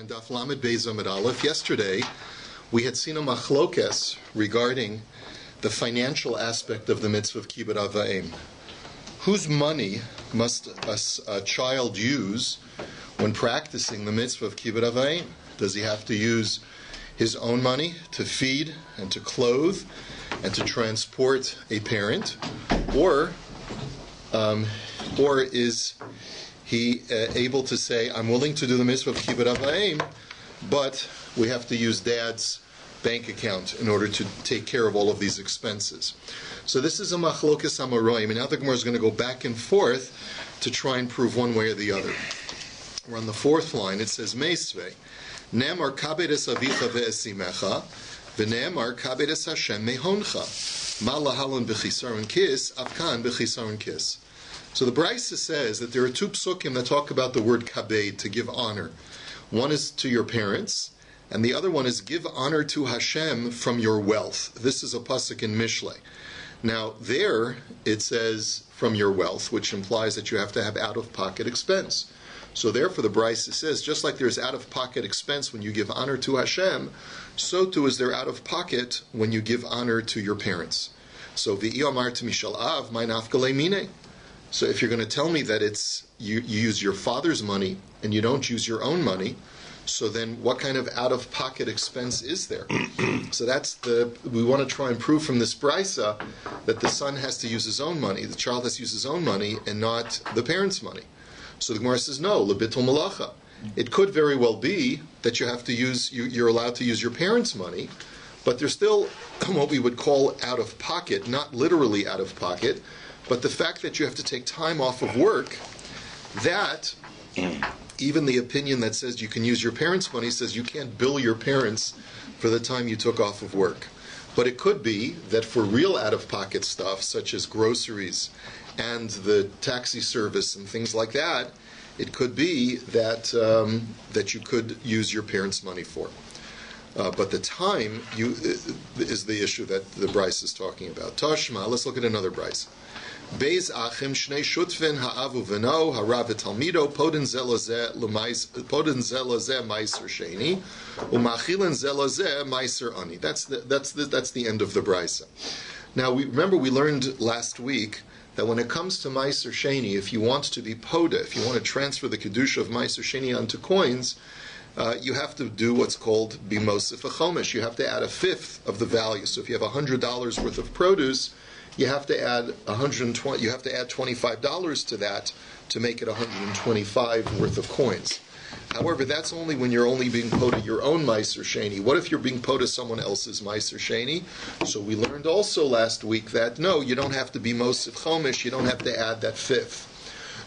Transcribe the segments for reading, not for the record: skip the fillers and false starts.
on DAF Lamed Beis Amud Aleph. Yesterday, we had seen a machlokes regarding the financial aspect of the mitzvah of kibbud av va'em. Whose money must a child use when practicing the mitzvah of kibbud av va'em? Does he have to use his own money to feed and to clothe and to transport a parent, or is he able to say, I'm willing to do the mitzvah of kibbud av va'em, but we have to use dad's bank account in order to take care of all of these expenses? So this is a machlokes amoraim, and now the Gemara is going to go back and forth to try and prove one way or the other. We're on the fourth line. It says, Meisvei, Ne'emar kabed es avicha ve'esimecha, v'ne'emar kabed es Hashem mehoncha, ma lahalon b'chisaron kis, afkan b'chisaron kis. So the Brisa says that there are two psukim that talk about the word kabed, to give honor. One is to your parents, and the other one is give honor to Hashem from your wealth. This is a pasuk in Mishlei. Now there it says from your wealth, which implies that you have to have out-of-pocket expense. So therefore the Brisa says, just like there's out-of-pocket expense when you give honor to Hashem, so too is there out-of-pocket when you give honor to your parents. So v'iyamar t'mishal av, my nafkale mine. So if you're going to tell me that it's you use your father's money and you don't use your own money, so then what kind of out-of-pocket expense is there? So we want to try and prove from this brisa that the son has to use his own money, the child has to use his own money and not the parent's money. So the Gemara says, no, lebitul malacha. It could very well be that you have to you're allowed to use your parents' money, but there's still what we would call out-of-pocket, not literally out-of-pocket, but the fact that you have to take time off of work, that even the opinion that says you can use your parents' money says you can't bill your parents for the time you took off of work. But it could be that for real out-of-pocket stuff, such as groceries and the taxi service and things like that, it could be that that you could use your parents' money for. But the time is the issue that the Bryce is talking about. Tashma, let's look at another Bryce. Beis achim shnei shutvin ha'avu v'no harav v'talmido podin zelazeh meiser sheni u'machilin zelazeh meiser ani. That's the end of the brisa. Now we learned last week that when it comes to meiser sheni, if you want to be poda, if you want to transfer the kedusha of meiser sheni onto coins, you have to do what's called bimosif achomesh. You have to add a fifth of the value. So if you have $100 worth of produce, you have to add $120. You have to add $25 to that to make it $125 worth of coins. However, that's only when you're only being poda your own meiser sheni. What if you're being poda someone else's meiser sheni? So we learned also last week that no, you don't have to be mosif chomish. You don't have to add that fifth.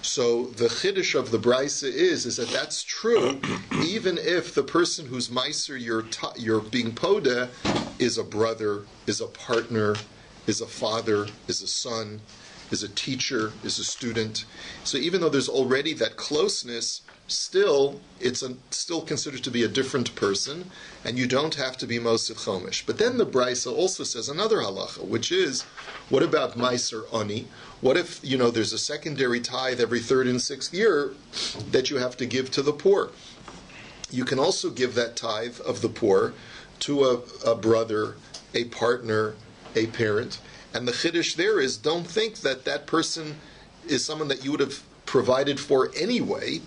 So the chiddush of the brisa is that that's true, even if the person whose meiser you're being poda is a brother, is a partner, is a father, is a son, is a teacher, is a student. So even though there's already that closeness, still it's still considered to be a different person, and you don't have to be mosif chomish. But then the brisa also says another halacha, which is, what about meiser ani? What if there's a secondary tithe every third and sixth year that you have to give to the poor? You can also give that tithe of the poor to a brother, a partner, a parent, and the chiddush there is, don't think that that person is someone that you would have provided for anyway,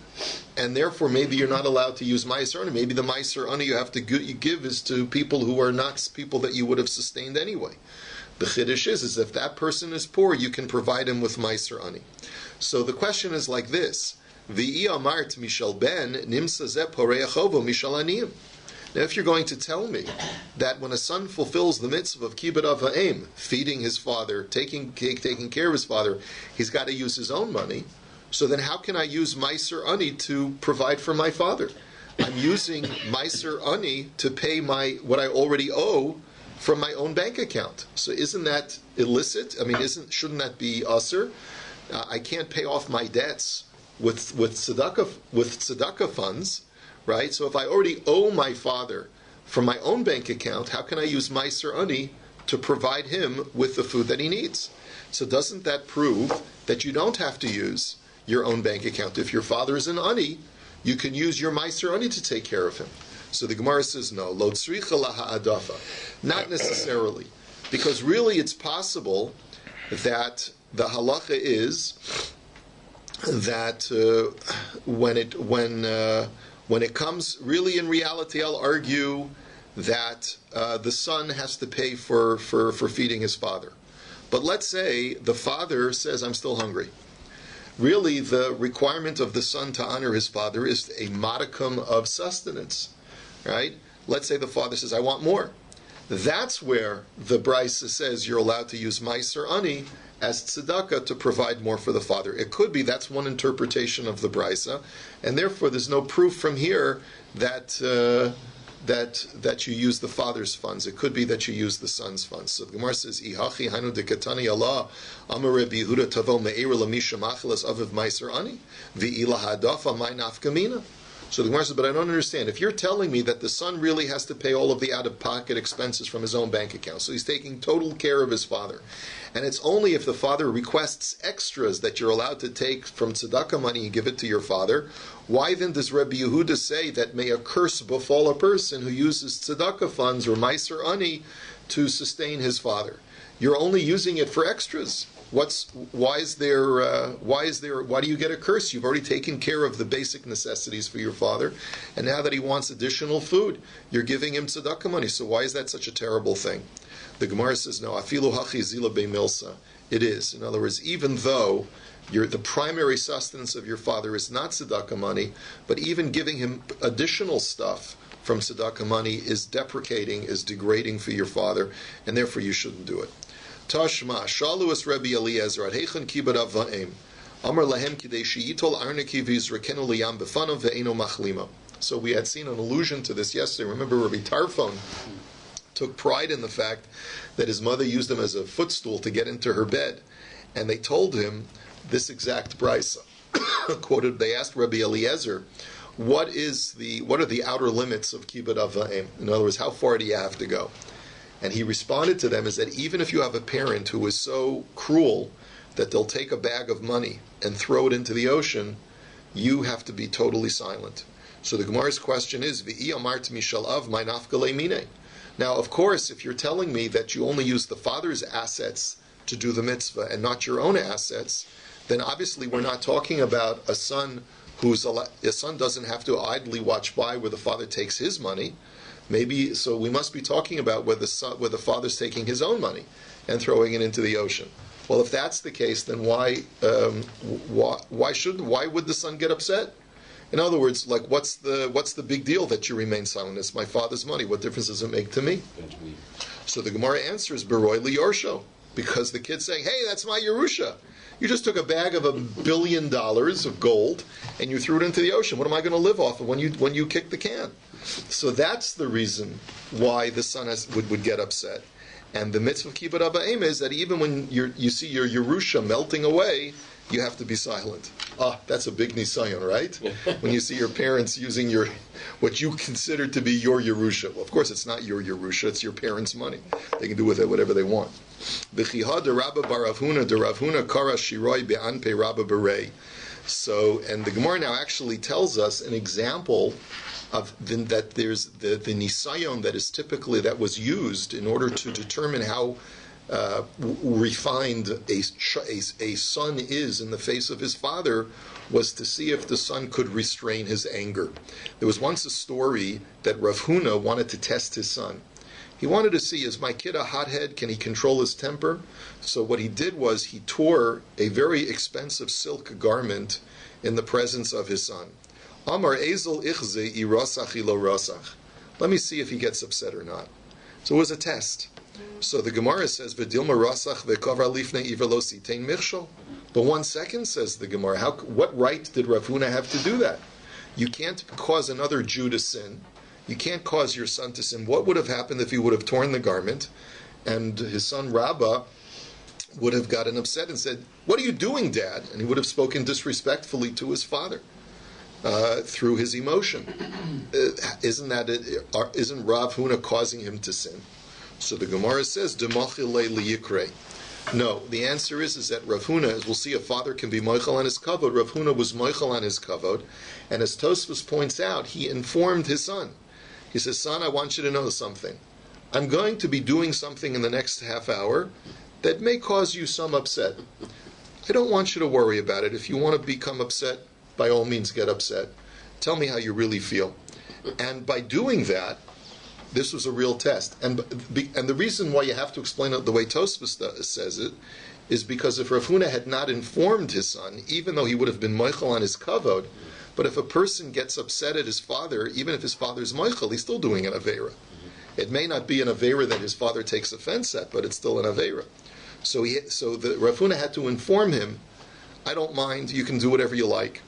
and therefore maybe you're not allowed to use meiser ani. Maybe the meiser ani you have to give is to people who are not people that you would have sustained anyway. The chiddush is if that person is poor, you can provide him with meiser ani. So the question is like this: V'i amart mishal ben nimsa ze porei achovo mishal aniyim. Now, if you're going to tell me that when a son fulfills the mitzvah of kibbud av va'em, feeding his father, taking care of his father, he's got to use his own money. So then how can I use meiser ani to provide for my father? I'm using meiser ani to pay what I already owe from my own bank account. So isn't that illicit? I mean, shouldn't that be usur? I can't pay off my debts with tzedakah funds. Right? So if I already owe my father from my own bank account, how can I use meiser ani to provide him with the food that he needs? So doesn't that prove that you don't have to use your own bank account? If your father is an ani, you can use your Meiser Ani to take care of him. So the Gemara says, no, lo tzricha laha adafa. Not necessarily. Because really it's possible that the halacha is that when it comes, really in reality, I'll argue that the son has to pay for feeding his father. But let's say the father says, I'm still hungry. Really, the requirement of the son to honor his father is a modicum of sustenance, right? Let's say the father says, I want more. That's where the Brisa says you're allowed to use Meiser Ani as tzedakah to provide more for the father. It could be that's one interpretation of the Brisa, and therefore there's no proof from here that that you use the father's funds. It could be that you use the son's funds. So the Gemara says, "Ihachi hanu dekatani Allah amar Rabbi Yehuda tavo me'era lamisha machelas aviv Meiser Ani v'ila hadafa my nafkamina." So the Gemara says, but I don't understand. If you're telling me that the son really has to pay all of the out-of-pocket expenses from his own bank account, so he's taking total care of his father, and it's only if the father requests extras that you're allowed to take from tzedakah money and give it to your father, why then does Rabbi Yehuda say that may a curse befall a person who uses tzedakah funds or Meiser Ani to sustain his father? You're only using it for extras. Why do you get a curse? You've already taken care of the basic necessities for your father, and now that he wants additional food, you're giving him tzedakah money. So why is that such a terrible thing? The Gemara says, no, afilu hachi zila beimilsa. It is. In other words, even though the primary sustenance of your father is not tzedakah money, but even giving him additional stuff from tzedakah money is deprecating, is degrading for your father, and therefore you shouldn't do it. Tashma, shalu es Rabbi Eliezer, ad heichen kibbud av va'em. Amar lahem kidei she'itol arneki v'yizrakenu liyam b'fanav ve'eno machlima. So we had seen an allusion to this yesterday. Remember Rabbi Tarfon took pride in the fact that his mother used him as a footstool to get into her bed. And they told him this exact brisa. Quoted, they asked Rabbi Eliezer, what are the outer limits of kibbud av va'em? In other words, how far do you have to go? And he responded to them is that even if you have a parent who is so cruel that they'll take a bag of money and throw it into the ocean, you have to be totally silent. So the Gemara's question is, V'i amart mishal av my nafkale mine. Now, of course, if you're telling me that you only use the father's assets to do the mitzvah and not your own assets, then obviously we're not talking about a son doesn't have to idly watch by where the father takes his money. Maybe so. We must be talking about where the father's taking his own money and throwing it into the ocean. Well, if that's the case, then why would the son get upset? In other words, like what's the big deal that you remain silent? It's my father's money. What difference does it make to me? So the Gemara answers Beroi liyorsho, because the kid's saying, "Hey, that's my Yerusha. You just took a bag of $1 billion of gold and you threw it into the ocean. What am I going to live off of when you kick the can?" So that's the reason why the son would get upset. And the mitzvah of kibbud av va'em is that even when you see your Yerusha melting away, you have to be silent. That's a big nisayon, right? When you see your parents using what you consider to be your Yerusha. Well, of course, it's not your Yerusha, it's your parents' money. They can do with it whatever they want. V'chiha de Rabba bar Rav Huna kara shiroi be'anpe Rabba berei. So, and the Gemara now actually tells us an example of that there's the nisayon that was used in order to determine how refined a son is in the face of his father, was to see if the son could restrain his anger. There was once a story that Rav Huna wanted to test his son. He wanted to see, is my kid a hothead? Can he control his temper? So what he did was he tore a very expensive silk garment in the presence of his son. Amar Ezel ichze irasach ilo rasach. Let me see if he gets upset or not. So it was a test. So the Gemara says, "V'dilma rasach ve'kavra lifnei iver lo sitein michshol." But 1 second, says the Gemara, what right did Rav Huna have to do that? You can't cause another Jew to sin. You can't cause your son to sin. What would have happened if he would have torn the garment, and his son Rabbi would have gotten upset and said, "What are you doing, Dad?" And he would have spoken disrespectfully to his father through his emotion. Isn't Rav Huna causing him to sin? So the Gemara says, "Demachile liyikre." No, the answer is that Rav Huna, as we'll see, a father can be moichel on his kavod. Rav Huna was moichel on his kavod, and as Tosfos points out, he informed his son. He says, son, I want you to know something. I'm going to be doing something in the next half hour that may cause you some upset. I don't want you to worry about it. If you want to become upset, by all means get upset. Tell me how you really feel. And by doing that, this was a real test. And the reason why you have to explain it the way Tosfos says it is because if Rav Huna had not informed his son, even though he would have been moichel on his kavod, but if a person gets upset at his father, even if his father's moichel, he's still doing an aveira. It may not be an aveira that his father takes offense at, but it's still an aveira. So the Rav Huna had to inform him, I don't mind, you can do whatever you like.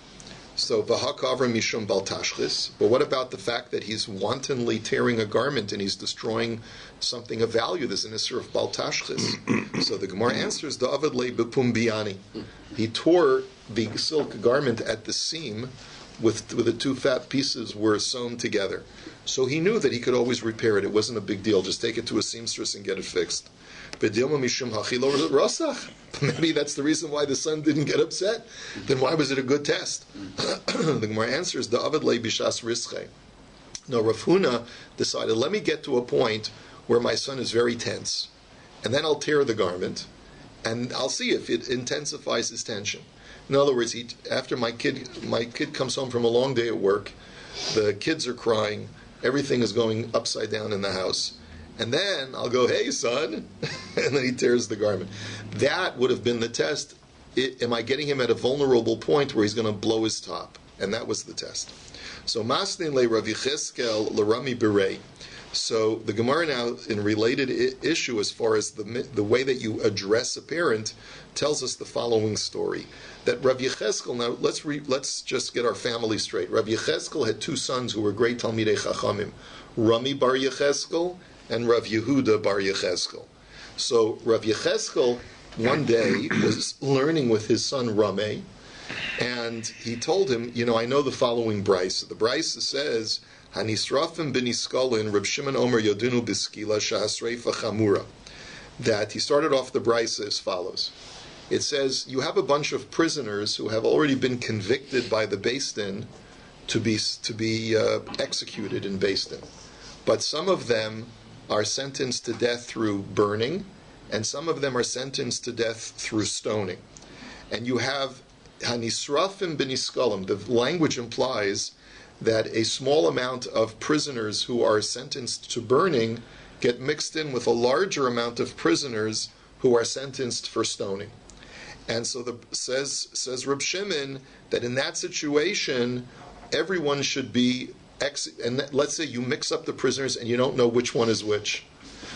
So v'hakavra mishum bal tashchis. But what about the fact that he's wantonly tearing a garment and he's destroying something of value? There's an issur of bal tashchis. So the Gemara answers, da'avad le b'pumbiani. He tore the silk garment at the seam with the two fat pieces were sewn together. So he knew that he could always repair it. It wasn't a big deal. Just take it to a seamstress and get it fixed. Maybe that's the reason why the son didn't get upset. Then why was it a good test? The Gemara answers, Da'avad le bishas rische. No, Rav Huna decided, let me get to a point where my son is very tense. And then I'll tear the garment, and I'll see if it intensifies his tension. In other words, after my kid comes home from a long day at work, the kids are crying, everything is going upside down in the house. And then I'll go, hey, son, and then he tears the garment. That would have been the test. Am I getting him at a vulnerable point where he's going to blow his top? And that was the test. So, Masnin le Rav Yecheskel l'Rami Berei. So, the Gemara now, in a related issue as far as the way that you address a parent, tells us the following story. That Rav Yecheskel, now let's just get our family straight. Rav Yecheskel had two sons who were great Talmidei Chachamim. Rami Bar Yecheskel and Rav Yehuda Bar Yecheskel. So Rav Yecheskel one day was learning with his son Rami, and he told him, I know the following brisa. The brisa says, Hanisrafim b'niskolin Reb Shimon Omer Yodinu b'skila shahasreifa chamura. That he started off the brisa as follows. It says, you have a bunch of prisoners who have already been convicted by the Beis Din to be executed in Beis Din. But some of them are sentenced to death through burning, and some of them are sentenced to death through stoning. And you have hanisrafim b'niskolim. The language implies that a small amount of prisoners who are sentenced to burning get mixed in with a larger amount of prisoners who are sentenced for stoning. And so says Reb Shimon that in that situation, everyone should be and let's say you mix up the prisoners and you don't know which one is which.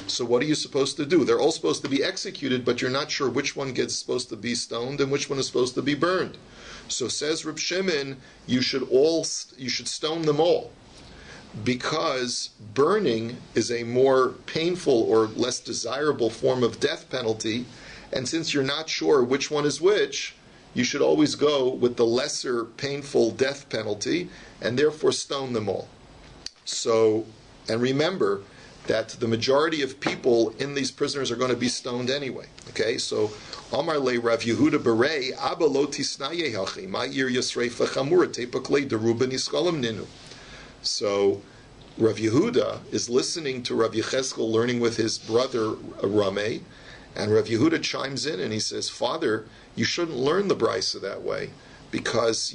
So what are you supposed to do? They're all supposed to be executed, but you're not sure which one gets supposed to be stoned and which one is supposed to be burned. So says Reb Shimon, you should stone them all, because burning is a more painful or less desirable form of death penalty, and since you're not sure which one is which, you should always go with the lesser painful death penalty, and therefore stone them all. So, and remember that the majority of people in these prisoners are going to be stoned anyway. Okay, so Amar le Rav Yehuda Berei Abba lo tisnaye hachi ma'ir yasreifa chamura tepaklei deruba niskolam ninu. So Rav Yehuda is listening to Rav Yecheskel learning with his brother Rami, and Rav Yehuda chimes in and he says, Father, you shouldn't learn the brisa that way, because,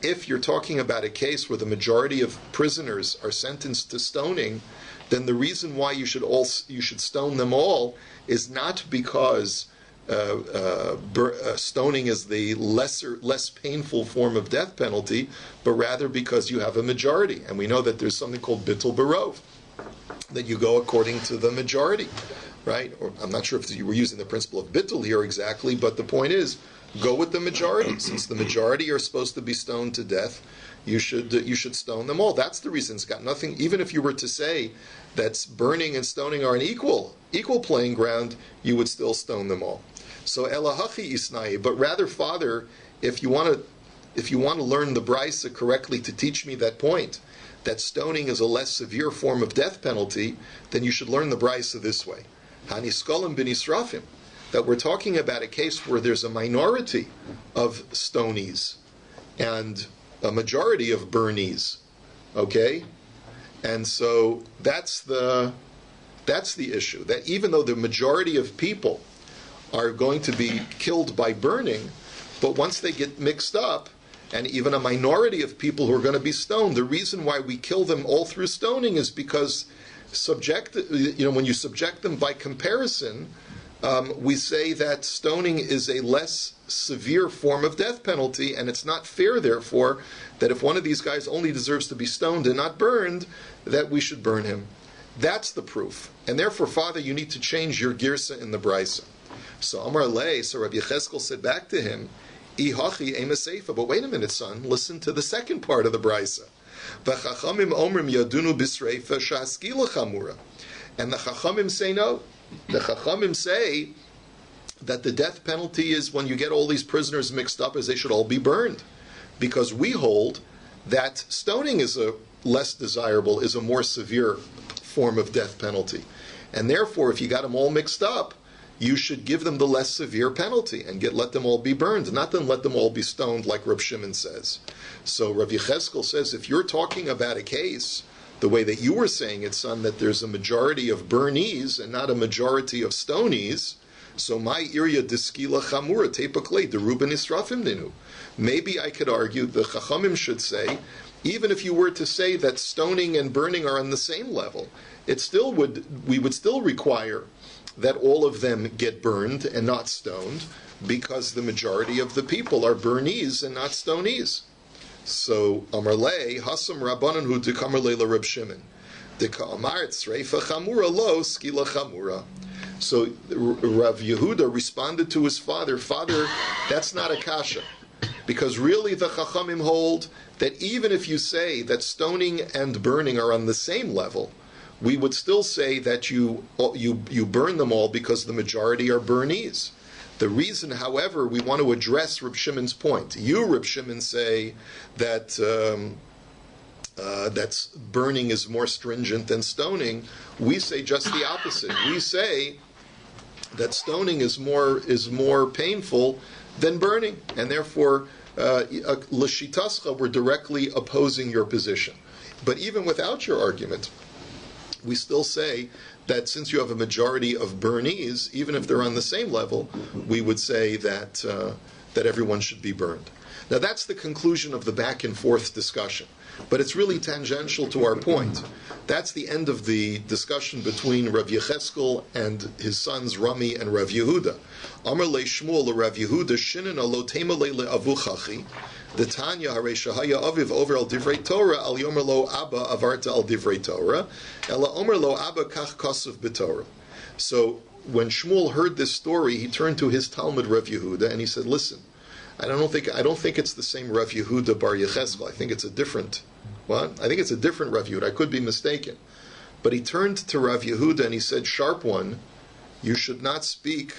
if you're talking about a case where the majority of prisoners are sentenced to stoning, then the reason why you should stone them all is not because stoning is the less painful form of death penalty, but rather because you have a majority. And we know that there's something called bittul barov, that you go according to the majority, right? Or I'm not sure if you were using the principle of bittul here exactly, but the point is, go with the majority. Since the majority are supposed to be stoned to death, you should stone them all. That's the reason. It's got nothing. Even if you were to say that burning and stoning are an equal playing ground, you would still stone them all. So elahachi isnai, but rather, Father, if you want to learn the brisa correctly to teach me that point, that stoning is a less severe form of death penalty, then you should learn the brisa this way. Haniskolim b'nisrafim. that we're talking about a case where there's a minority of stonies and a majority of burnies. Okay? And so that's the issue. That even though the majority of people are going to be killed by burning, but once they get mixed up, and even a minority of people who are going to be stoned, the reason why we kill them all through stoning is because when you subject them by comparison, we say that stoning is a less severe form of death penalty, and it's not fair, therefore, that if one of these guys only deserves to be stoned and not burned, that we should burn him. That's the proof. And therefore, Father, you need to change your girsa in the brisa. So Amar Lei, so Rabbi Yecheskel said back to him, Ihachi ema seifa. But wait a minute, son, listen to the second part of the brisa. V'chachamim omrim yadunu bisreifa shaskila chamura. And the chachamim say no. The chachamim say that the death penalty is when you get all these prisoners mixed up, as they should all be burned. Because we hold that stoning is a less desirable, is a more severe form of death penalty. And therefore, if you got them all mixed up, you should give them the less severe penalty and let them all be burned, not then let them all be stoned like Reb Shimon says. So Rav Yecheskel says, if you're talking about a case, the way that you were saying it, son, that there's a majority of burnies and not a majority of stonies, so my Arya diskila chamura tepaklei deruben israfim dinu. Maybe I could argue the Chachamim should say, even if you were to say that stoning and burning are on the same level, we would still require that all of them get burned and not stoned, because the majority of the people are burnies and not stonies. So Amar Lei Hasam Rabbanan Hu Dekamar Leila Reb Shimon Dekamar Tzreifa Chamura Lo Skila Chamura. So Rav Yehuda responded to his father, Father, that's not a kasha, because really the Chachamim hold that even if you say that stoning and burning are on the same level, we would still say that you burn them all because the majority are burnies. The reason, however, we want to address Reb Shimon's point. You, Reb Shimon, say that that's burning is more stringent than stoning. We say just the opposite. We say that stoning is more painful than burning, and therefore, l'shitascha, we're directly opposing your position. But even without your argument, we still say that since you have a majority of burnies, even if they're on the same level, we would say that everyone should be burned. Now that's the conclusion of the back and forth discussion, but it's really tangential to our point. That's the end of the discussion between Rav Yecheskel and his sons Rami and Rav Yehuda. Amar le Shmuel le Rav Yehuda shinena lo tema le avuchachi. The Tanya Hare Shahaya Aviv over al Divrei Torah al Yomer lo Abba avarta al Divrei Torah ela Omer lo Abba kach kosuv b'Torah. So when Shmuel heard this story, he turned to his Talmud Rav Yehuda and he said, "Listen, I don't think it's the same Rav Yehuda bar Yecheskel. I think it's a different Rav Yehuda. I could be mistaken." But he turned to Rav Yehuda and he said, "Sharp one, you should not speak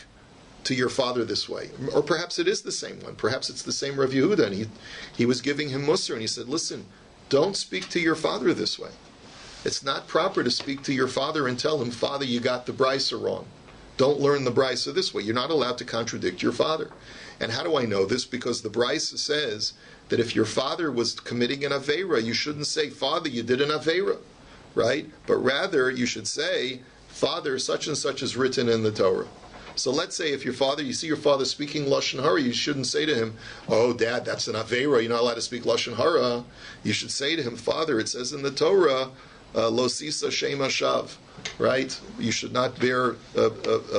to your father this way." Or perhaps it is the same one. Perhaps it's the same Rav Yehuda, and he was giving him Musar, and he said, "Listen, don't speak to your father this way. It's not proper to speak to your father and tell him, 'Father, you got the brisa wrong. Don't learn the brisa this way.' You're not allowed to contradict your father." And how do I know this? Because the brisa says that if your father was committing an aveira, you shouldn't say, "Father, you did an aveira," right? But rather, you should say, "Father, such and such is written in the Torah." So let's say if you see your father speaking Lashon Hara, you shouldn't say to him, "Oh, Dad, that's an Aveira, you're not allowed to speak Lashon Hara." You should say to him, "Father, it says in the Torah, Lo sisa shema shav," right? You should not bear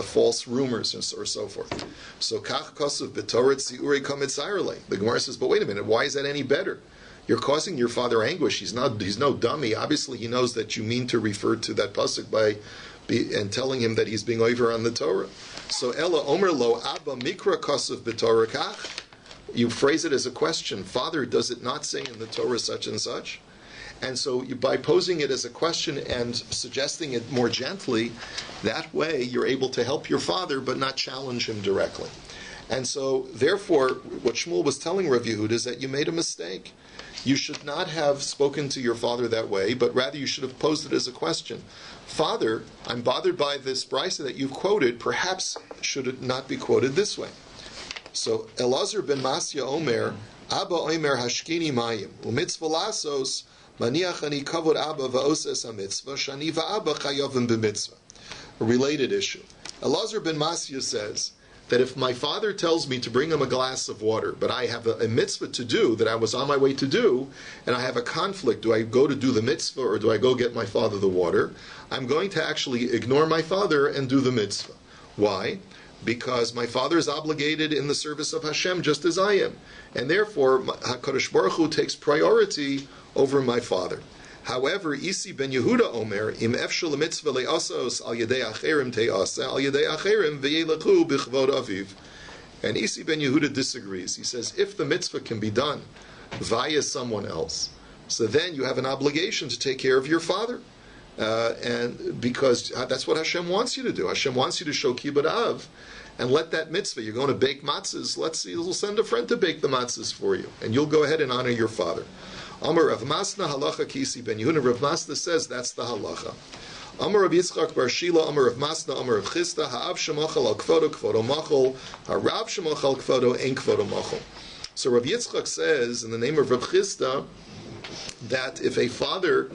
false rumors or so forth. So, Kach kosuv b'Torah tziurei kamitzayrle. The Gemara says, but wait a minute, why is that any better? You're causing your father anguish. He's no dummy. Obviously, he knows that you mean to refer to that pasuk and telling him that he's being over on the Torah. So Ella Omer Lo Abba Mikra Kosuv B'Torah Kach. You phrase it as a question. Father, does it not say in the Torah such and such? And so by posing it as a question and suggesting it more gently, that way you're able to help your father but not challenge him directly. And so therefore, what Shmuel was telling Rav Yehuda is that you made a mistake. you should not have spoken to your father that way, but rather you should have posed it as a question. Father, I'm bothered by this brisa that you've quoted. Perhaps should it not be quoted this way? So Elazar ben Masya Omer, Abba Omer Hashkini Mayim, umitzvah lasos, maniach ani kavod Abba va'oses hamitzvah, shani va'abba chayovim b'mitzvah. A related issue. Elazar ben Masya says that if my father tells me to bring him a glass of water, but I have a mitzvah to do that I was on my way to do, and I have a conflict, do I go to do the mitzvah or do I go get my father the water? I'm going to actually ignore my father and do the mitzvah. Why? Because my father is obligated in the service of Hashem just as I am. And therefore, HaKadosh Baruch Hu takes priority over my father. However, Isi ben Yehuda Omer, Im efshel mitzvah le'asos al yedei acherim te'asa, al yedei acherim ve'yelechu b'chvod aviv. And Isi ben Yehuda disagrees. He says, if the mitzvah can be done via someone else, so then you have an obligation to take care of your father. And because that's what Hashem wants you to do. Hashem wants you to show kibbud av and let that mitzvah. You're going to bake matzahs. Let's see, you'll send a friend to bake the matzahs for you, and you'll go ahead and honor your father. Amar Rav Masna halacha kisi ben Yehuda. Rav Masna says that's the halacha. Amar Rav Yitzchak bar Shila. Amar Rav Masna. Amar Rav Chisda. Ha'av shemachal al kvodo kvodo machol. Ha'rav shemachal kvodo ein kvodo machol. So Rav Yitzchak says in the name of Rav Chisda that if a father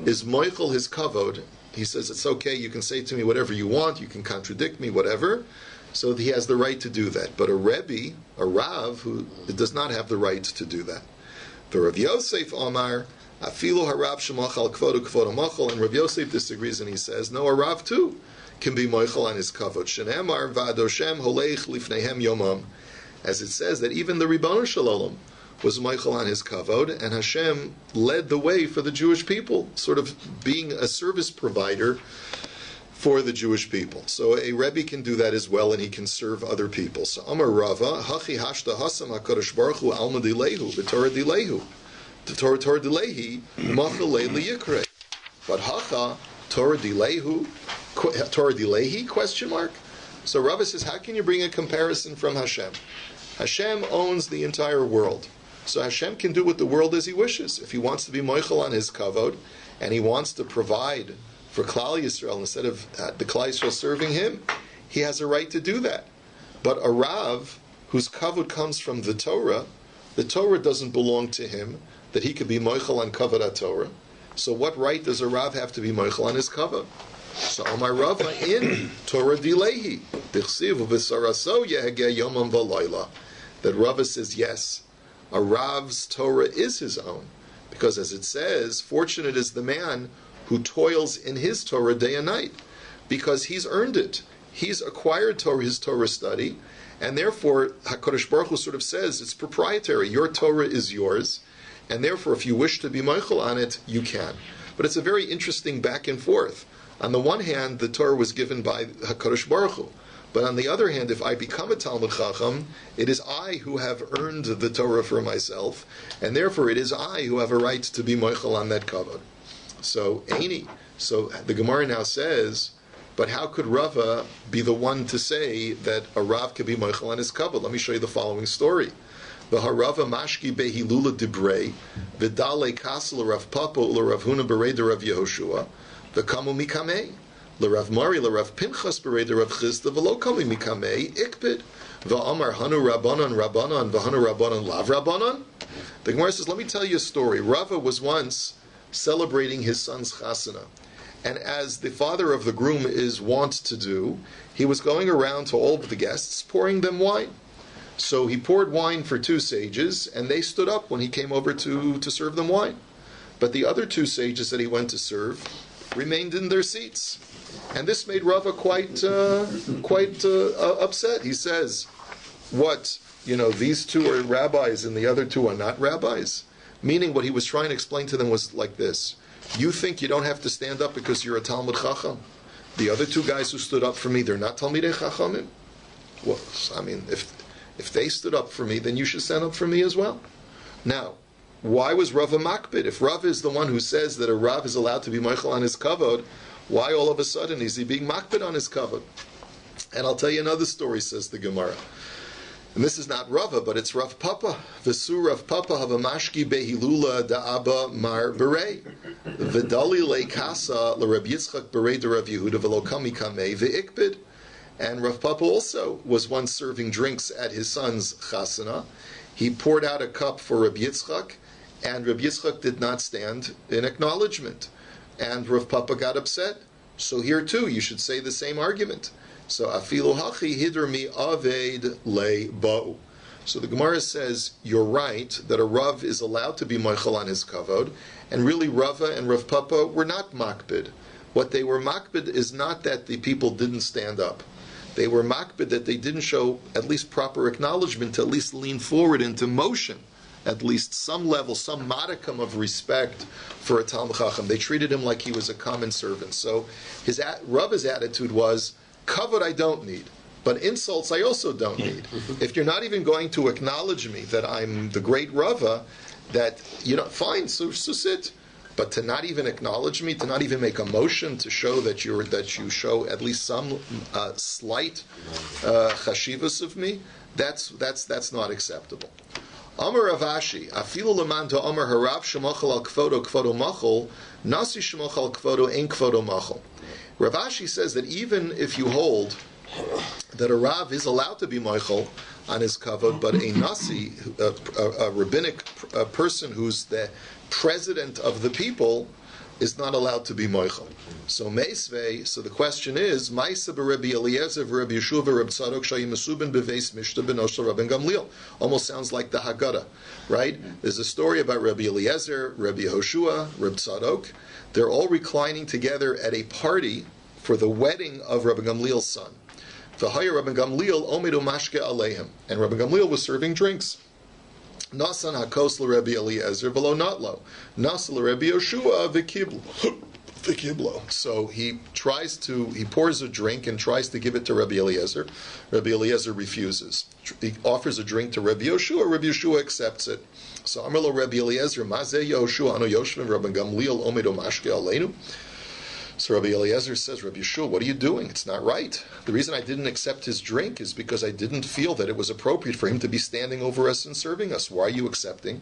is moichel his kavod, he says it's okay, you can say to me whatever you want, you can contradict me, whatever, so he has the right to do that. But a Rebbe, a Rav, who does not have the right to do that. The Rav Yosef Omar, afilu harav shemachal kvodo kvodo machal, and Rav Yosef disagrees and he says, no, a Rav too can be moichel on his kavod. Shenemar va'adoshem holeich lifnehem yomam. As it says that even the Ribbon Shalom was moichel on his kavod, and Hashem led the way for the Jewish people, sort of being a service provider for the Jewish people. So a Rebbe can do that as well, and he can serve other people. So Amar Rava, Hachi Hashta Hasam HaKadosh Baruch Hu Alma Dilehu, V'Torah Dilehu, the Torah Dilehi, Machal Leili Yikrei. But Hacha, Torah Dilehu, Torah Dilehi, question mark? So Rava says, how can you bring a comparison from Hashem? Hashem owns the entire world. So Hashem can do with the world as He wishes. If He wants to be moichel on His kavod, and He wants to provide for Klal Yisrael instead of the Klal Yisrael serving Him, He has a right to do that. But a Rav, whose kavod comes from the Torah doesn't belong to him, that he could be moichel on kavod HaTorah. So what right does a Rav have to be moichel on his kavod? So Omar Rava in Torah Dilehi, Dichsiv v'saraso yehegeh yomam v'layla, that Rava says yes, a Rav's Torah is his own, because as it says, fortunate is the man who toils in his Torah day and night, because he's earned it. He's acquired Torah, his Torah study, and therefore HaKadosh Baruch Hu sort of says it's proprietary. Your Torah is yours, and therefore if you wish to be moichel on it, you can. But it's a very interesting back and forth. On the one hand, the Torah was given by HaKadosh Baruch Hu. But on the other hand, if I become a Talmud Chacham, it is I who have earned the Torah for myself, and therefore it is I who have a right to be moichel on that kavod. So, So the Gemara now says, but how could Rava be the one to say that a Rav could be moichel on his kavod? Let me show you the following story. The Harava Mashki Behilula Dibrei, Vidale Kasel Rav Papa Rav Huna Bereda Rav Yehoshua, the Kamu Mikamei, Rav Mari Rav Pinchas Bereda Rav Chisda, V'lo Kamu Mikamei, Ikbid, V'amar Hanu Rabbanon Rabbanon, V'hanu Rabbanon Lav Rabbanon. The Gemara says, let me tell you a story. Rava was once celebrating his son's chasana, and as the father of the groom is wont to do, he was going around to all of the guests, pouring them wine. So he poured wine for 2 sages, and they stood up when he came over to serve them wine. But the other 2 sages that he went to serve remained in their seats. And this made Rava quite upset. He says, what, these 2 are rabbis and the other 2 are not rabbis? Meaning what he was trying to explain to them was like this. You think you don't have to stand up because you're a Talmud Chacham? The other 2 guys who stood up for me, they're not Talmidei Chachamim? Well, I mean, if they stood up for me, then you should stand up for me as well. Now, why was Rav a makbid? If Rav is the one who says that a Rav is allowed to be moichel on his kavod, why all of a sudden is he being makbid on his kavod? And I'll tell you another story, says the Gemara. And this is not Rava, but it's Rav Papa. V'su Rav Papa havamashki behilula da'aba mar berei. V'dali le'kasa l'Rab Yitzchak berei de Rav Yehuda v'lo kami kamei ve'ikbid. And Rav Papa also was once serving drinks at his son's chasana. He poured out a cup for Rab Yitzchak, and Rab Yitzchak did not stand in acknowledgement. And Rav Papa got upset. So here too, you should say the same argument. So afilu hachi hidr mi aved le ba'u. So the Gemara says you're right that a Rav is allowed to be moichel on his kavod, and really Rava and Rav Papa were not makbid. What they were makbid is not that the people didn't stand up. They were makbid that they didn't show at least proper acknowledgement to at least lean forward into motion, at least some level, some modicum of respect for a Talmid Chacham. They treated him like he was a common servant. So Rava's attitude was, kavod I don't need, but insults I also don't need. If you're not even going to acknowledge me that I'm the great Rava, that, fine, so sit. But to not even acknowledge me, to not even make a motion to show that you show at least some slight chashivas of me, that's not acceptable. Amar Ravashi, afilu leman to Amar harav shemachal al kvodo kvodo machol, nasi shemachal al kvodo ein kvodo machol. Ravashi says that even if you hold that a Rav is allowed to be moichel on his kavod, but a nasi, a rabbinic person who's the president of the people, is not allowed to be moichel. So meisvei. So the question is, Maisa b'Rabbi Eliezer v'Rabbi Yeshua v'Rabbi Tzadok shayim mesubin b'veis mishta b'noshel Rabbi Gamliel. Almost sounds like the Haggadah, right? There's a story about Rabbi Eliezer, Rabbi Yehoshua, Rabbi Tzadok. They're all reclining together at a party for the wedding of Rabbi Gamliel's son. V'haya Rabbi Gamliel omedu mashke aleihem, and Rabbi Gamliel was serving drinks. Nasan hakos l'Rebbe Eliezer v'lo notlo. Nasa l'Rebbe Yoshua v'kiblo. So he pours a drink and tries to give it to Rabbi Eliezer. Rabbi Eliezer refuses. He offers a drink to Rabbi Yoshua. Rabbi Yoshua accepts it. So Amar lo Rabbi Eliezer, Mazeh Yoshua ano Yoshvim Rabbi Gamliel omedo mashke aleinu. So Rabbi Eliezer says, Rabbi Yeshua, what are you doing? It's not right. The reason I didn't accept his drink is because I didn't feel that it was appropriate for him to be standing over us and serving us. Why are you accepting?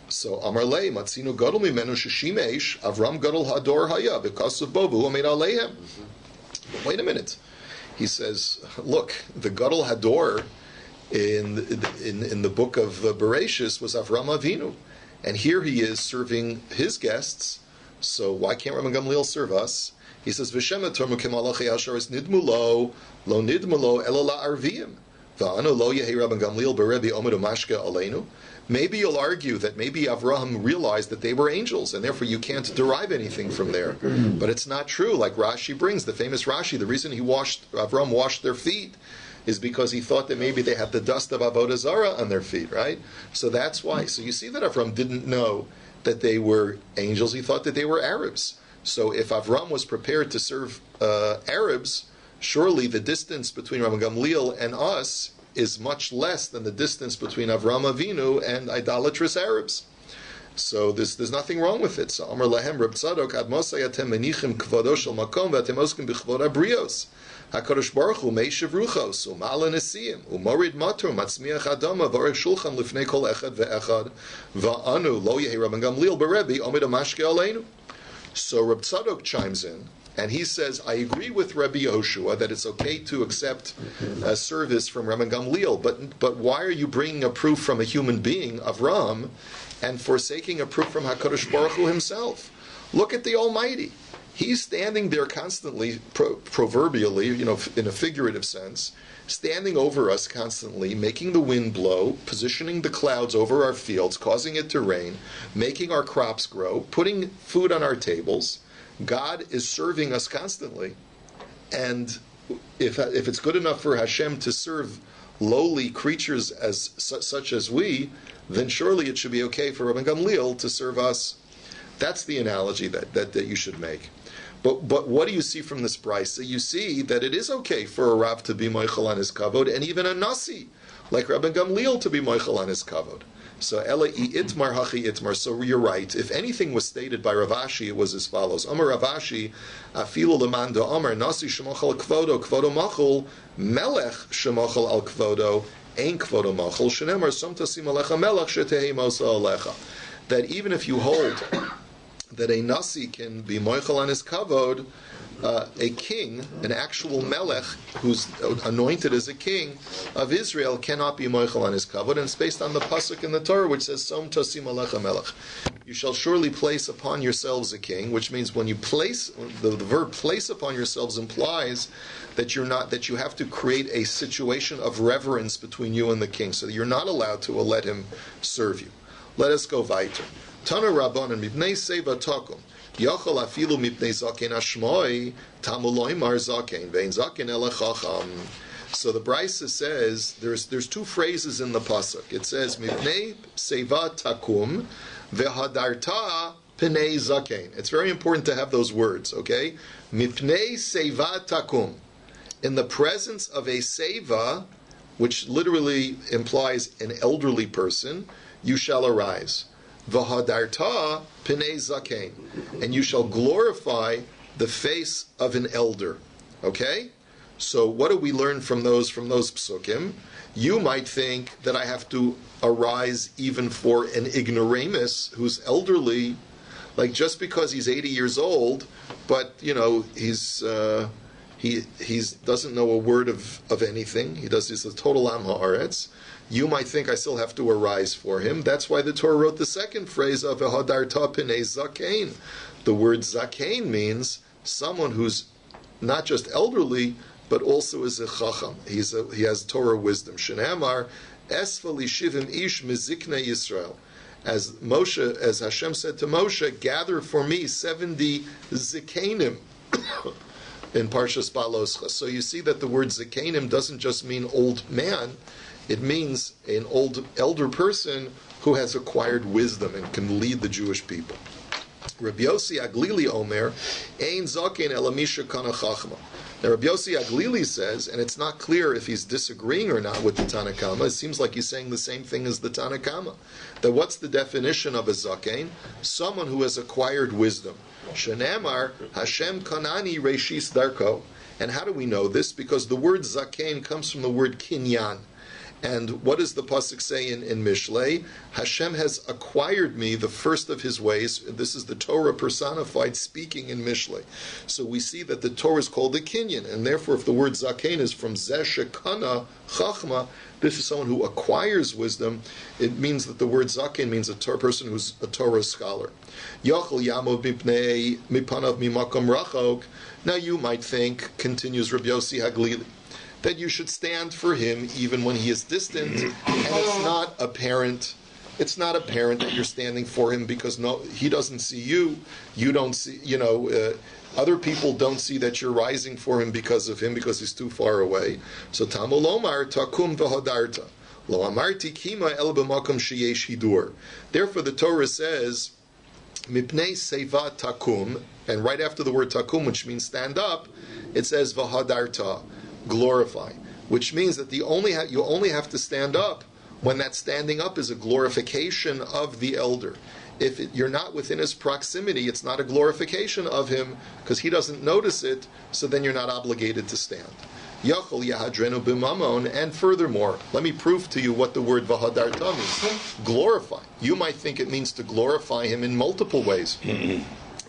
So Amar Lei, Matzinu Gadol Mimenu Sheshimesh, Avram Gadol Hador Haya, because of Bovu Ameid Aleihem. Wait a minute. He says, look, the Gadol Hador in the book of Bereshis was Avram Avinu. And here he is serving his guests. So why can't Rabbi Gamliel serve us? He says, "V'shema tormu k'malachei asharis nidmu lo elo la'arviyim. V'anu lo yehi Rabbi Gamliel berebi omedu mashke aleinu." Maybe you'll argue that maybe Avraham realized that they were angels, and therefore you can't derive anything from there. But it's not true. Like Rashi brings, the famous Rashi, the reason Avraham washed their feet is because he thought that maybe they had the dust of Avodah Zarah on their feet, right? So that's why. So you see that Avraham didn't know that they were angels. He thought that they were Arabs. So if Avram was prepared to serve Arabs, surely the distance between Rabbi Gamliel and us is much less than the distance between Avram Avinu and idolatrous Arabs. So there's nothing wrong with it. So Amar Lahem Reb Tzadok Ad Mosai Atem Menichim Kvodo Shel Makom V'Atem Oskim B'Chvod Abrios HaKadosh Baruch Hu Meishav Ruchos U'Ma'ala Nesiyim U'Morid Matur Matzmiach Adama V'Orech Shulchan Lifnei Kol Echad Ve'echad Va'anu Lo Yehi Rabban Gamliel Berebi Omid Amashke Aleinu. So Reb Tzadok chimes in, and he says, I agree with Rabbi Yehoshua that it's okay to accept a service from Rabban Gamliel, but why are you bringing a proof from a human being, Avram, and forsaking a proof from HaKadosh Baruch Hu himself? Look at the Almighty. He's standing there constantly, proverbially, in a figurative sense, standing over us constantly, making the wind blow, positioning the clouds over our fields, causing it to rain, making our crops grow, putting food on our tables. God is serving us constantly. And if it's good enough for Hashem to serve lowly creatures such as we, then surely it should be okay for Rabban Gamliel to serve us. That's the analogy that you should make. But what do you see from this brisa? You see that it is okay for a Rav to be moichel on his kavod, and even a nasi, like Rabban Gamliel, to be moichel on his kavod. So Ela I itmar hachi itmar. So you're right. If anything was stated by Ravashi, it was as follows: Amar Ravashi, afilu lemanda Amar nasi shemochel kvodo kvodo machol melech shemochel al kvodo Ein kvodo machol shenemar som tasim alecha melech shetehei mosa alecha. That even if you hold that a nasi can be moichel on his kavod, a king, an actual melech who's anointed as a king of Israel cannot be moichel on his kavod, and it's based on the pasuk in the Torah which says som tasim alecha melech. You shall surely place upon yourselves a king, which means when you place, the verb place upon yourselves implies that you have to create a situation of reverence between you and the king, so that you're not allowed to let him serve you. Let us go weiter. Tana Rabbanan mipnei seva takum. Yachol afilu mipnei zaken ashmoi tamuloy mar zaken vein zaken ela chacham. So the Brisa says there's two phrases in the pasuk. It says mipnei seva takum vehadarta pnei zaken. It's very important to have those words. Okay, mipnei seva takum. In the presence of a seva, which literally implies an elderly person, you shall arise. V'hadarta pnei zaken, and you shall glorify the face of an elder. Okay? So what do we learn from those psukim? You might think that I have to arise even for an ignoramus who's elderly, like just because he's 80 years old, but he doesn't know a word of anything. He's a total am haaretz. You might think I still have to arise for him. That's why the Torah wrote the second phrase of Hadarta Pnei Zakein. The word Zakein means someone who's not just elderly, but also is a Chacham. He has Torah wisdom. Shenamar Esfa Lishivim Ish Mizikna Yisrael. As Hashem said to Moshe, gather for me 70 Zikainim in Parshas Baloscha. So you see that the word Zikainim doesn't just mean old man. It means an elder person who has acquired wisdom and can lead the Jewish people. Rabbi Yossi Aglili Omer, Ein Zaken Elamisha Kana Chachma. Now Rabbi Yossi Aglili says, and it's not clear if he's disagreeing or not with the Tanna Kama, it seems like he's saying the same thing as the Tanna Kama. That what's the definition of a Zaken? Someone who has acquired wisdom. Shenamar Hashem Kanani Reshis Darko. And how do we know this? Because the word Zaken comes from the word Kinyan. And what does the pasuk say in Mishlei? Hashem has acquired me the first of His ways. This is the Torah personified speaking in Mishlei. So we see that the Torah is called a kinyan, and therefore, if the word zaken is from zeshekana chachma, this is someone who acquires wisdom. It means that the word zaken means a person who's a Torah scholar. Yachol yamod mipnei mipanav mimakom rachok. Now you might think, continues Rabbi Yossi Haglili, that you should stand for him even when he is distant, and it's not apparent that you're standing for him because he doesn't see you, you don't see, other people don't see that you're rising for him because he's too far away. So Tamul Omar takum v'hadarta lo amarti kima el b'makom sheyesh hidur. Therefore the Torah says mipnei seva takum, and right after the word takum, which means stand up, it says v'hadarta, glorify, which means that you only have to stand up when that standing up is a glorification of the elder. If you're not within his proximity, it's not a glorification of him because he doesn't notice it, so then you're not obligated to stand. Yachol yahadrenu b'mamon, and furthermore, let me prove to you what the word v'hadarta means. Glorify. You might think it means to glorify him in multiple ways,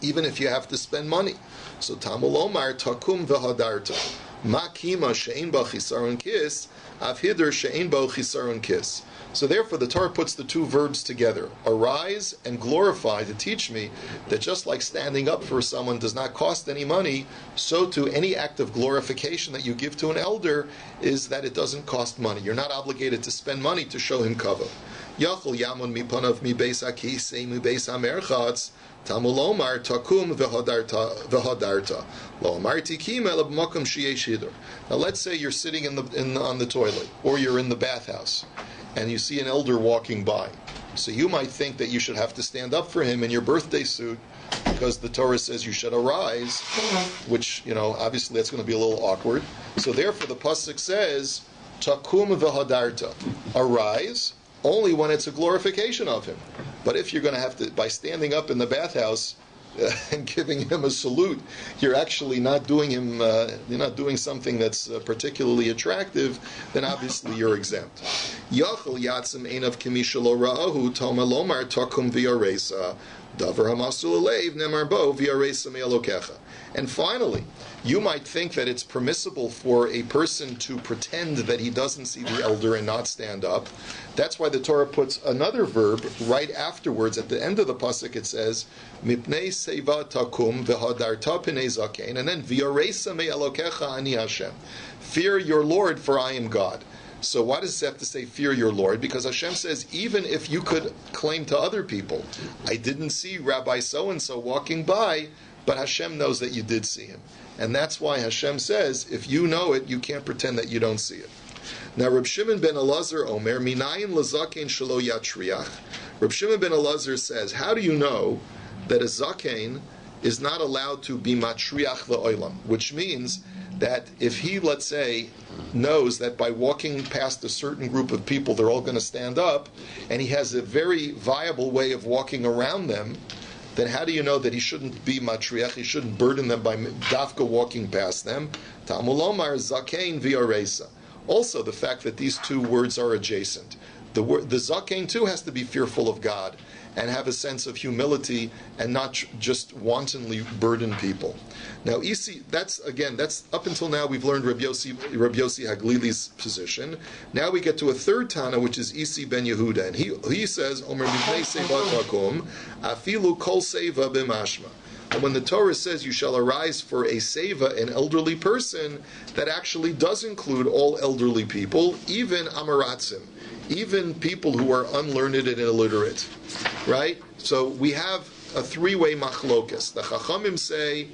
even if you have to spend money. So Tamul Omar takum v'hadarta. Makima she'ein bo chisaron kis, avhider she'ein bo chisaron kis. So therefore the Torah puts the two verbs together, arise and glorify, to teach me that just like standing up for someone does not cost any money, so too any act of glorification that you give to an elder is that it doesn't cost money. You're not obligated to spend money to show him kavod. Yachol yamon mipanav mi beis akisei mi beis hamerchatz. Tamul Omar takum v'hadarta lo amarti kima el b'makom sheyesh hidur. Now let's say you're sitting on the toilet, or you're in the bathhouse, and you see an elder walking by. So you might think that you should have to stand up for him in your birthday suit because the Torah says you should arise, which obviously that's going to be a little awkward. So therefore the pasuk says takum v'hadarta, arise only when it's a glorification of him. But if you're going to have to, by standing up in the bathhouse, and giving him a salute, you're actually not doing him, you're not doing something that's particularly attractive, then obviously you're exempt. Yachol yatzim einav kimishalo ra'ahu toma lomar takum v'yaresa davar hamasul aleiv nemar bo v'yaresa me'alokecha. And finally, you might think that it's permissible for a person to pretend that he doesn't see the elder and not stand up. That's why the Torah puts another verb right afterwards. At the end of the pasuk, it says, "Mipnei seva takum v'hadarta p'nei zakein," and then "V'yaresa me'elokecha ani Hashem." Fear your Lord, for I am God. So why does it have to say fear your Lord? Because Hashem says, even if you could claim to other people, I didn't see Rabbi so-and-so walking by, but Hashem knows that you did see him. And that's why Hashem says, if you know it, you can't pretend that you don't see it. Now, Reb Shimon ben Elazar Omer, Minayin lezakein shelo yatriach. Reb Shimon ben Elazar says, how do you know that a zakein is not allowed to be matriach le'olam? Which means that if he, let's say, knows that by walking past a certain group of people, they're all going to stand up, and he has a very viable way of walking around them, then how do you know that he shouldn't be matriach, he shouldn't burden them by dafka walking past them? Ta'amulomar zakein v'yaresa. Also, the fact that these two words are adjacent. The zakein too has to be fearful of God and have a sense of humility and not just wantonly burden people. Now, that's up until now we've learned Rabbi Yossi Haglili's position. Now we get to a third Tana, which is Isi ben Yehuda, and he says, Omer mipnei seva takum, afilu kol seva b'mashma. And when the Torah says you shall arise for a seva, an elderly person, that actually does include all elderly people, even amaratzim, even people who are unlearned and illiterate, right? So we have a three-way machlokas. The Chachamim say,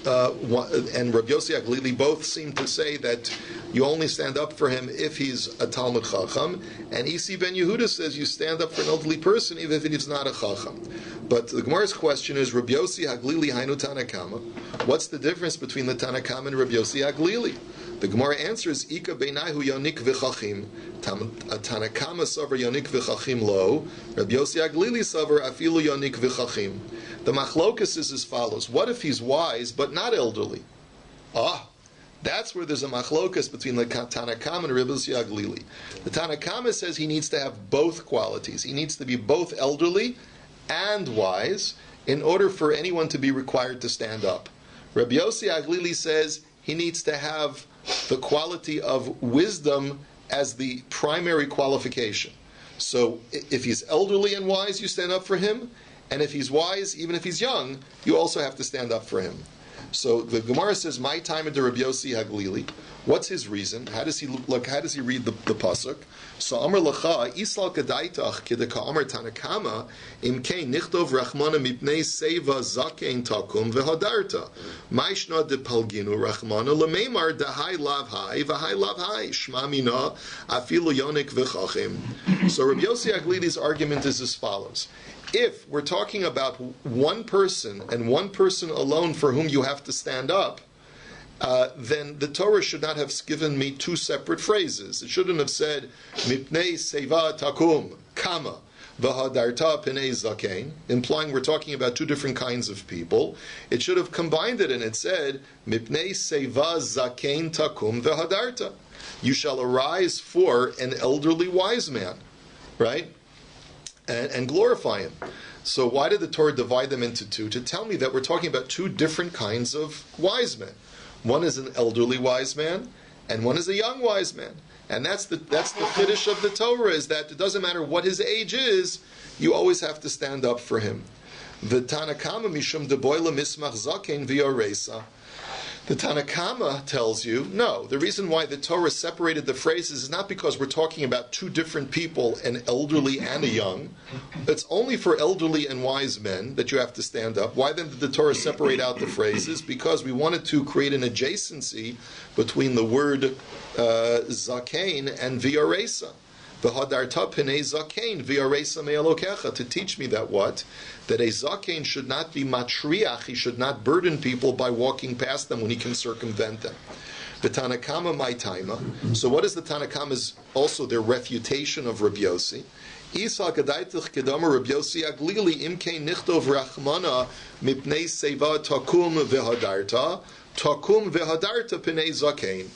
and Rabbi Yossi Haglili both seem to say that you only stand up for him if he's a Talmud Chacham, and Isi ben Yehuda says you stand up for an elderly person even if he's not a Chacham. But the Gemara's question is, Rabbi Yossi Haglili hainu Tanakama. What's the difference between the Tanakama and Rabbi Yossi Haglili? The Gemara answers, Ika beinahu yonik v'chachim. Tanakama savar yonik v'chachim lo. Rabbi Yossi Haglili savar afilu yonik v'chachim. The machlokus is as follows. What if he's wise but not elderly? That's where there's a machlokus between the Tanakama and Rabbi Yossi Haglili. The Tanakama says he needs to have both qualities. He needs to be both elderly and wise in order for anyone to be required to stand up. Rabbi Yossi Haglili says he needs to have the quality of wisdom as the primary qualification. So if he's elderly and wise, you stand up for him, and if he's wise, even if he's young, you also have to stand up for him. So the Gemara says, "My time into Rabbi Yossi Haglili." What's his reason? How does he look? How does he read the pasuk? So Amar Lacha Isal Kadaitach Kidaka Amar Tanakama Imkei Nichtov Rachmana Mipnei Seva Zakein Takum VeHadarta Maishna De Palginu Rachmana LeMeimar Dahai Lav Hai VaHai Lav Hai Shma Mina Afilu Yonik VeChachim. So Rabbi Yossi Haglili's argument is as follows. If we're talking about one person and one person alone for whom you have to stand up, then the Torah should not have given me two separate phrases. It shouldn't have said, Mipnei Seva Takum, Kama, V'hadarta P'nei Zakein, implying we're talking about two different kinds of people. It should have combined it and it said, Mipnei Seva Zakein Takum V'hadarta. You shall arise for an elderly wise man, right? And glorify him. So why did the Torah divide them into two? To tell me that we're talking about two different kinds of wise men. One is an elderly wise man, and one is a young wise man. And that's the chiddush of the Torah, is that it doesn't matter what his age is, you always have to stand up for him. The Tanakama mishum deboila mismach zaken v'yoresa. The Tanakama tells you, no, the reason why the Torah separated the phrases is not because we're talking about two different people, an elderly and a young. It's only for elderly and wise men that you have to stand up. Why then did the Torah separate out the phrases? Because we wanted to create an adjacency between the word zakein and v'yaresa. V'hadarta p'nei zakein v'yaresa me'alokecha, to teach me that what? That a zakein should not be matriach, he should not burden people by walking past them when he can circumvent them. The Tanakama my taima. So what is the Tanakama's also their refutation of Rabbi Yossi? Isa kadaitich kedama Rabbi Yossi Aglili imkein nichtov rachmana mipnei seva takum vehadarta pnei zakein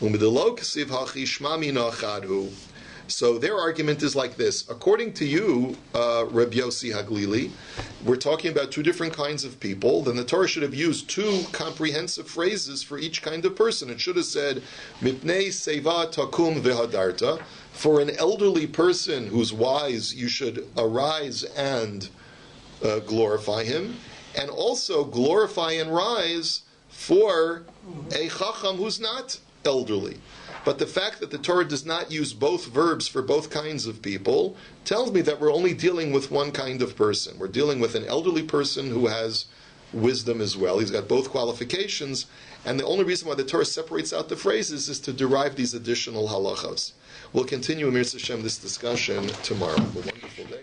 umidelo kasiv hachi shmami nachadhu. So their argument is like this. According to you, Rabbi Yossi Haglili, we're talking about two different kinds of people. Then the Torah should have used two comprehensive phrases for each kind of person. It should have said, Mipnei seva takum vehadarta. For an elderly person who's wise, you should arise and glorify him. And also glorify and rise for a chacham who's not elderly. But the fact that the Torah does not use both verbs for both kinds of people tells me that we're only dealing with one kind of person. We're dealing with an elderly person who has wisdom as well. He's got both qualifications, and the only reason why the Torah separates out the phrases is to derive these additional halachos. We'll continue, Amir Hashem, this discussion tomorrow. Have a wonderful day.